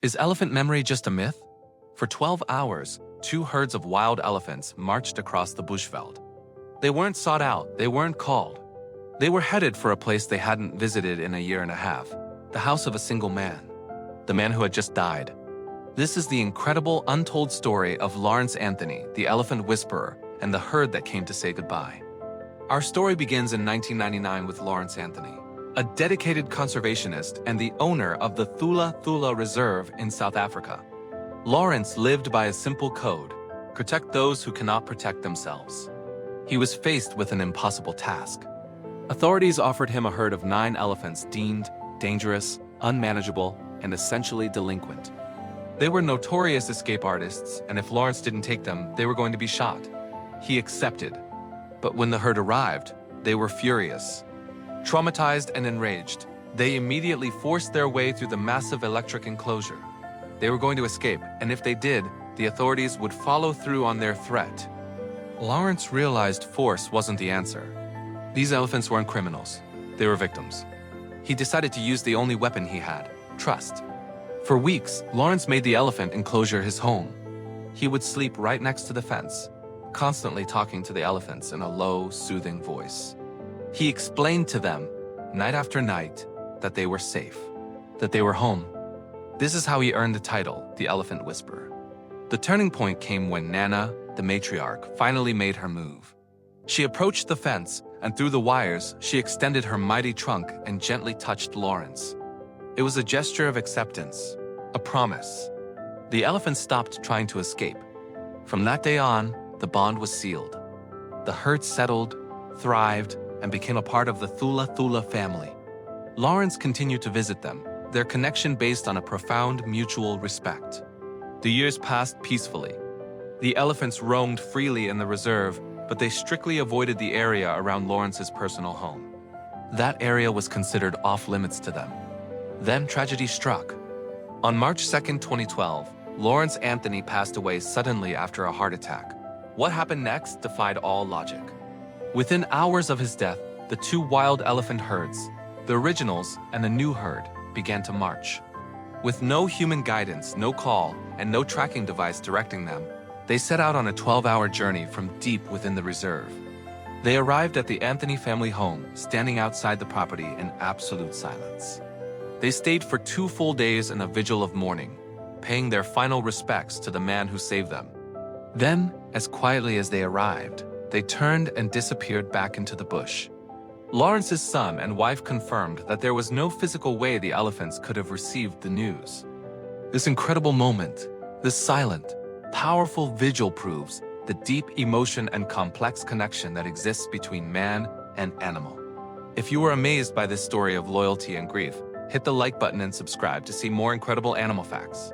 Is elephant memory just a myth? For 12 hours, two herds of wild elephants marched across the bushveld. They weren't sought out, they weren't called. They were headed for a place they hadn't visited in a year and a half, the house of a single man, the man who had just died. This is the incredible untold story of Lawrence Anthony, the elephant whisperer, and the herd that came to say goodbye. Our story begins in 1999 with Lawrence Anthony, a dedicated conservationist and the owner of the Thula Thula Reserve in South Africa. Lawrence lived by a simple code: protect those who cannot protect themselves. He was faced with an impossible task. Authorities offered him a herd of 9 elephants deemed dangerous, unmanageable, and essentially delinquent. They were notorious escape artists, and if Lawrence didn't take them, they were going to be shot. He accepted. But when the herd arrived, they were furious. Traumatized and enraged, they immediately forced their way through the massive electric enclosure. They were going to escape, and if they did, the authorities would follow through on their threat. Lawrence realized force wasn't the answer. These elephants weren't criminals. They were victims. He decided to use the only weapon he had: trust. For weeks, Lawrence made the elephant enclosure his home. He would sleep right next to the fence, constantly talking to the elephants in a low, soothing voice. He explained to them, night after night, that they were safe, that they were home. This is how he earned the title, the Elephant Whisperer. The turning point came when Nana, the matriarch, finally made her move. She approached the fence, and through the wires, she extended her mighty trunk and gently touched Lawrence. It was a gesture of acceptance, a promise. The elephant stopped trying to escape. From that day on, the bond was sealed. The herd settled, thrived, and became a part of the Thula Thula family. Lawrence continued to visit them, their connection based on a profound mutual respect. The years passed peacefully. The elephants roamed freely in the reserve, but they strictly avoided the area around Lawrence's personal home. That area was considered off-limits to them. Then tragedy struck. On March 2, 2012, Lawrence Anthony passed away suddenly after a heart attack. What happened next defied all logic. Within hours of his death, the 2 wild elephant herds, the originals and the new herd, began to march. With no human guidance, no call, and no tracking device directing them, they set out on a 12-hour journey from deep within the reserve. They arrived at the Anthony family home, standing outside the property in absolute silence. They stayed for 2 full days in a vigil of mourning, paying their final respects to the man who saved them. Then, as quietly as they arrived, they turned and disappeared back into the bush. Lawrence's son and wife confirmed that there was no physical way the elephants could have received the news. This incredible moment, this silent, powerful vigil proves the deep emotion and complex connection that exists between man and animal. If you were amazed by this story of loyalty and grief, hit the like button and subscribe to see more incredible animal facts.